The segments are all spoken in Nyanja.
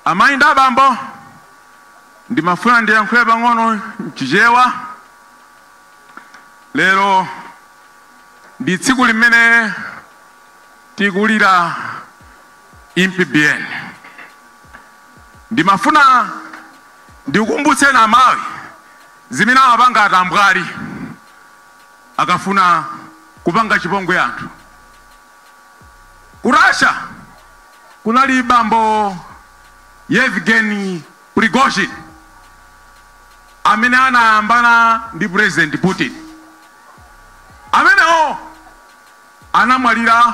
Amainda bambo ndi mafuna ndi yankhuleba ngono chijewa lero ndi tsiku limene tikulira MPBN. Ndi mafuna ndikukumbutse na amawi zimene amapanga atambwali akafuna kupanga chipongwe anthu. Ku Russia kunali bambo Yevgeny Prigozhin amene anayambana ndi President Putin, amenewo anamwalira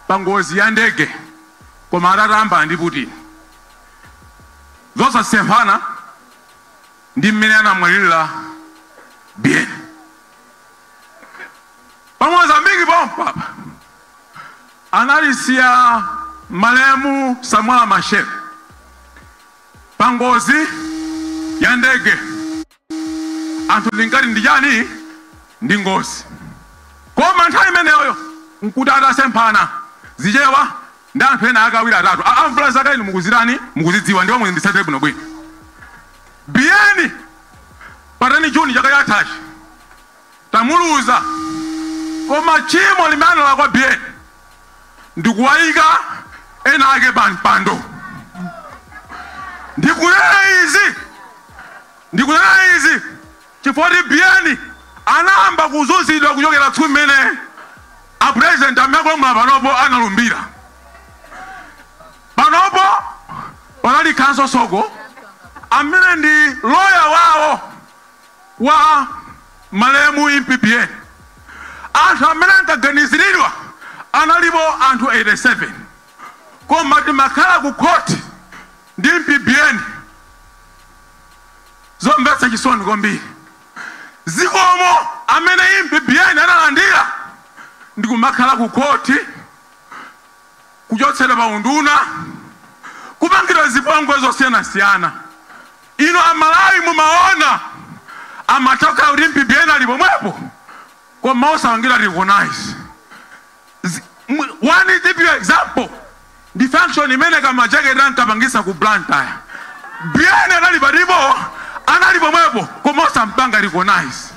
pa ngozi ya ndege koma atatamba ndi Putin. Zosasemphana ndi mmene anamwalira bien. Pa Mozambique pompa analisiya Malemu Samuel Machel pa ngozi ya ndege. Anthu linkati ndi chani ndi ngozi. Koma nthawi imeneyo nkuti atasemphana zichewa ndi anthu ena akawiri atatu. Amvula zaka inu mukuzirani mukuzidziwa ndipo muzindisatire bwino bwino. Bien patani Juni chaka chathachi tamuluza koma chimo limene lakwa bien ndikuwayika ena ake pampando. Ndikunena izi chifukwa bien anayamba kuzunzidwa kuchokera tsiku limene a president amakolamula panopo analumbira. Panopo panali Council Soko amene ndi lawyer wawo wa Malemu MPBN. Anthu amene ankaganiziridwa analipo anthu 87 koma timakhala ku court ndi MPBN zomvetsa chisoni kwambiri. Zikomo amene MPBN analandira ndi kumakhala ku court kuchotsera pa unduna kupangidwa zipongwe zosiyana-siyana. Ino amalawi mumaona amatoka kuti MPBN ali pomwepo koma osawangira recognize. One is the example the function imene kama jacket ankapangisa ku Blantyre. Bien anali pomwepo koma osampanga recognize.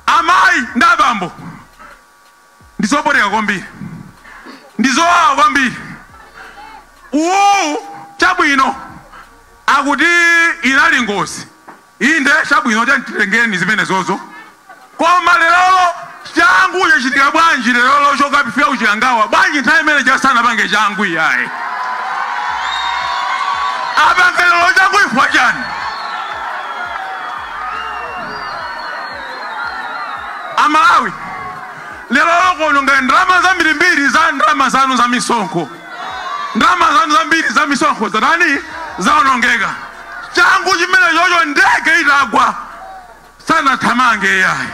Amayi ndabambo ndizoporeka kwambiri, ndizowawa kwambiri. Chabwino akuti inali ngozi inde chabwino titengeni zimene zozo koma lero changu chachitika bwanji lero chokapifika kuchikangawa bwanji nthawi imene chasana pange changu iyayi apange lero changu ifwa chani. Amalawi lero kononga ndrama zambirimbiri za ndrama zanu za misonkho. Ndrama zanu zambiri za misonkho zatani zaonongeka. Changu chimene chocho ndege itagwa sana thamange yayi.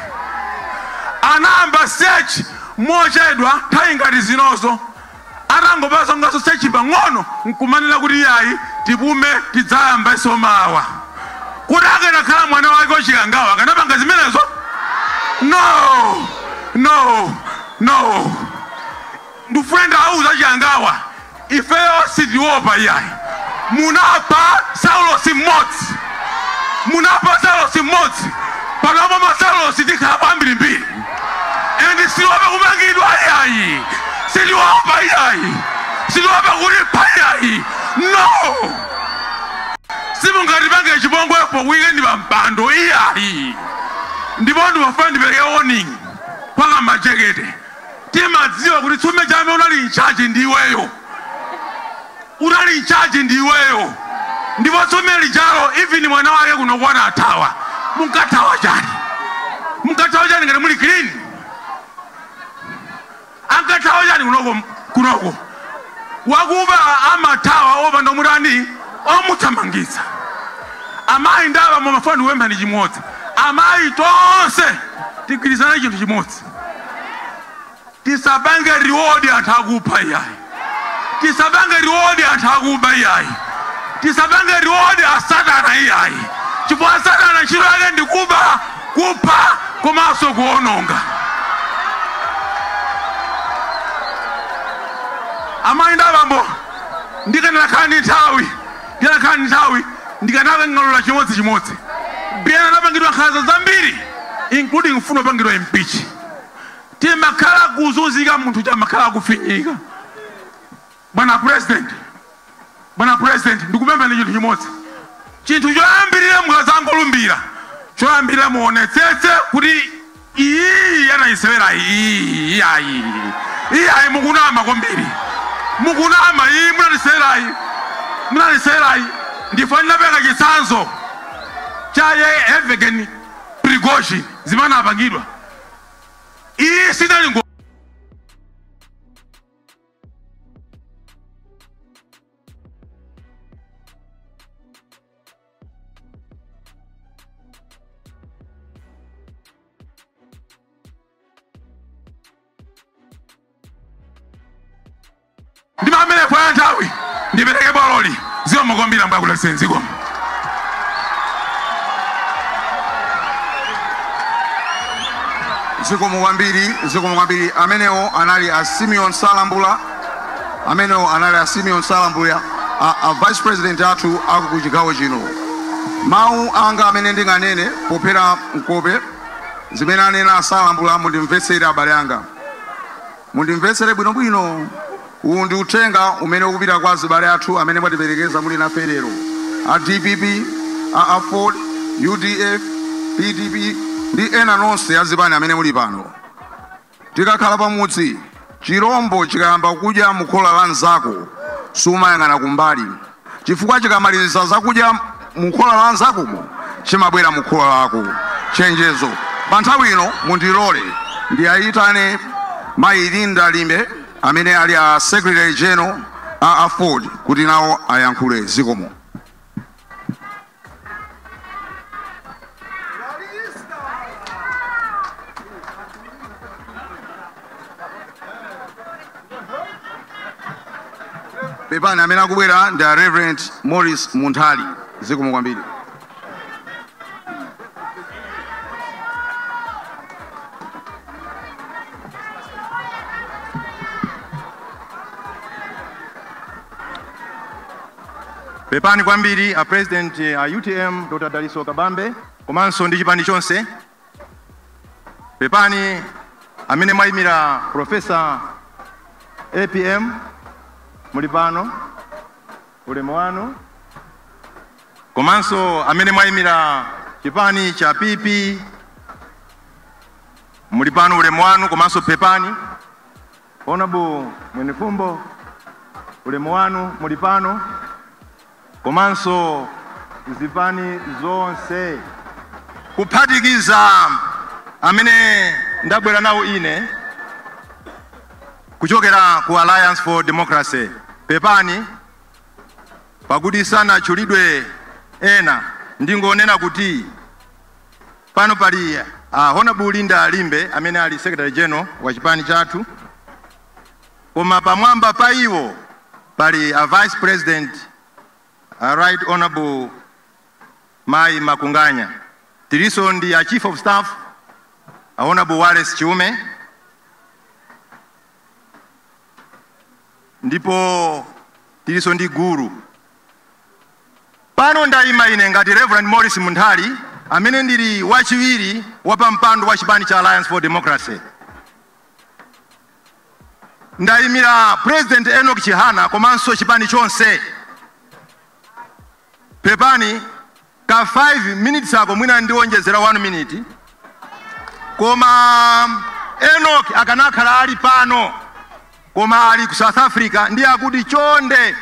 Anamba search mochedwa nthawi ngati zinozo atangopasa ngaso search pang'ono nkumanena kuti yayi tipume tidzayamba isomawa. Kuti akanakhala mwana wake ochikangawa akanapanga zimenezo? No. Ndufunda auza chikangawa ifeyo sitiopa yayi. Munapa Saulos imodzi panopo masaulos tikhala ambirimbiri and silopa kumangidwa yayi, silopa yayi, silopa kulipa yayi. No, simungatipange chipongwepo weekend pampando iyayi. Ndipo ndimafuna ndipereke warning kwa majekete timadziwa kuti tsume chame unali in charge ndiweyo. Unali in charge ndiweyo. Ndipo tsume lijalo even mwana wake kunokwana atawa. Munkatawa chani? Munkatawa chani ngati muli clean? Ankatawa chani kunoko? Wakuba amatawa opa ndomurani omuthamangitsa. Amayi ndaba mumafuna ndiwempha ndi chimodzi. Amayi tonse tigwirizane chinthu chimodzi. Tisapange reward anthu akupha iyayi. Tisapange reward anthu akuba iyayi. Tisapange reward asatana iyayi. Chifukwa satana ntchito yake ndi kuba, kupha komanso kuononga. Amayi ndabambo ndikanena khani nthawi ndikanaka ngalola chimodzi biyana napangidwa nkhanza zambiri including mfuno pangidwa impeach timakhala kuzunzika munthu chamakhala kufinyika. Bwana president ndikupempha ndi chinthu chimodzi, chinthu choyambirira mukazangolumbira choyambirira muonetsetse kuti iyi anayisewera iyi mukunama kwambiri, mukunama iyi munanisewerayi ndifanira peka chitsanzo chaye Evgeny Prigozhin zimene apangidwa iyi sinali ndimamele kwa nthawi ndipereke bololi zio mugombira mbakula senziko. Ziko mwambiri ameneo anali a Simeon Salambula a Vice President atu akukuchigawo chino. Mau anga amene ndinganene popera mkope zimene anena Salambula mundimvetsere abale anga. Mundimvetsere bwinobwino. Uwu ndi uthenga umene ukupita kwa azibale athu amene mwatiperekeza muli nafe lero. A DPP, a Ford, UDF, PDP ndi ena nonse azibani amene muli pano. Tikakhala pamudzi chirombo chikayamba kudya mukhola la nzako sumayang'ana kumbali, chifukwa chikamaliza zakudya mukhola la nzakomo chimabwera mukhola lako. Chenjezo pa nthawi ino mundilole ndiyayitane Mayi Linda Limbe amene ali a Secretary General a Ford kuti nawo ayankhule. Zikomo. Pepani amene akubwera ndi Reverend Morris Munthali. Zikomo kwambiri. Pepani kwambiri a President UTM Dr. Daliso Kabambe komanso ndi chipani chonse. Pepani amene mwayimira Professor APM muli pano ulemu wanu, komanso amene mwayimira chipani cha PP muli pano ulemu wanu, komanso pepani Honorable Mwenefumbo ulemu wanu muli pano, komanso zipani zonse kuphatikiza amene ndabwera nawo ine kuchokera ku Alliance for Democracy. Pepani pakuti sanachulidwe ena ndingonena kuti pano pali Honorable Linda Limbe amene ali Secretary General wa chipani chathu, koma pamwamba pa iwo pali a Vice President Right Honorable Mai Makunganya. Tiliso ndi a Chief of Staff Honorable Wallace Chiume, ndipo tiliso ndi guru. Pano ndayima ine ngati Reverend Morris Munthali amene ndili wachiwiri wa mpando wa chipani cha Alliance for Democracy. Ndayimira President Enoch Chihana komanso chipani chonse. Pepani ka 5 minutes ako mwina ndiwonjezera 1 minute, koma Enoch akanakhala ali pano koma ali ku South Africa ndi akuti chonde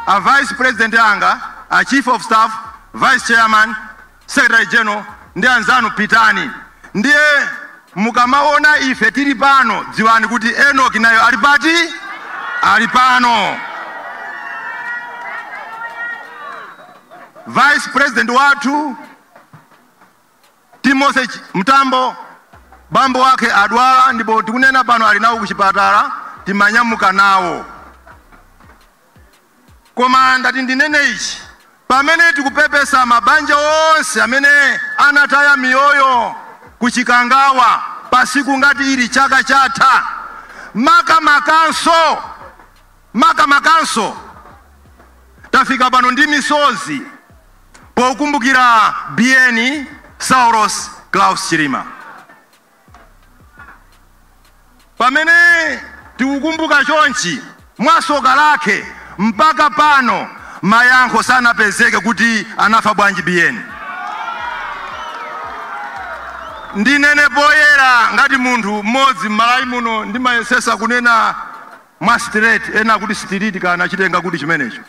a Vice President anga, a Chief of Staff, Vice Chairman, Secretary General ndi anzanu pitani. Ndiye mukamaona ife tili pano dziwani kuti Enoch nayo ali pati, ali pano. Vice President watu Timothy Mtambo bambo wake adwala ndipo tikunena pano ali nawo kuchipatala timanyamuka nawo. Koma ndati ndinene ichi pamene tikupepesa mabanja onse amene anataya miyoyo kuchikangawa pasiku ngati ili chaka chatha, makanso makanso tafika pano ndi misozi pokumbukira Bien Saulos Klaus Chilima. Pamene tikukumbuka chonchi mwasoka lake mpaka pano mayankho sanapezeke kuti anafa bwanji Bien. Ndinene poyera ngati munthu mmodzi m'Malawi muno ndimayesesa kunena mwa straight, ena kuti street kana chitenga kuti chimenecho.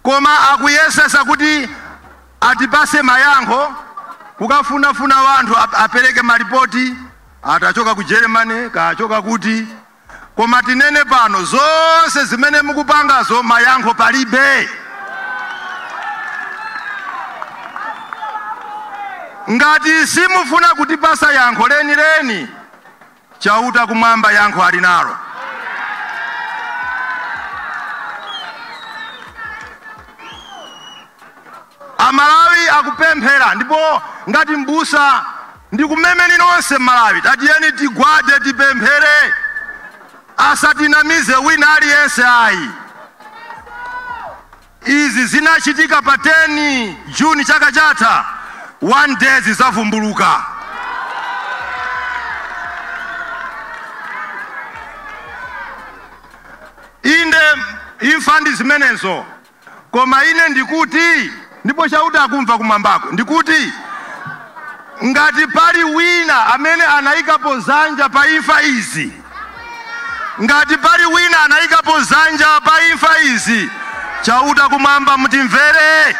Koma akuyesesa kuti atipase mayankho kukafunafuna wanthu apereke maripoti, atachoka ku Germany kachoka kuti. Koma tinene pano zonse zimene mukupangazo mayankho palibe. Ngati simufuna kutipasa yankho leni chauta kumwamba yankho ali nalo. Amalawi akupemphera ndipo ngati mbusa ndikumemeni nonse Malawi tatiyeni tigwade tipemphere asatinamize wina aliyense ayi. Izi zinachitika pa 10 Juni chaka chatha, one day zizavumbuluka. Inde imfandi zimenezo koma ine ndikuti ndipo chauta akumva kumwambako ndikuti ngati pali wina amene anayikapo zanja pa imfa izi, ngati pali wina anayikapo zanja pa imfa izi, chauta kumwamba mutimvere.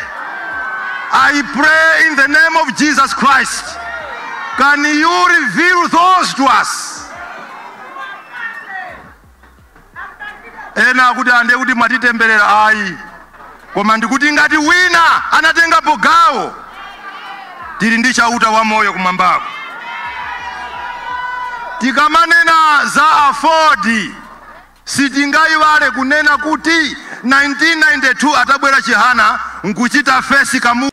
I pray in the name of Jesus Christ, can you reveal those to us? Ena kuti ande kuti mwatitemberera ayi, koma ndikuti ngati wina anatengapo gawo tili ndi chauta wa moyo kumwambako. Tikamanena za Afodi sitingayiwale kunena kuti 1992 atabwera Chihana nkuchita fesi kamu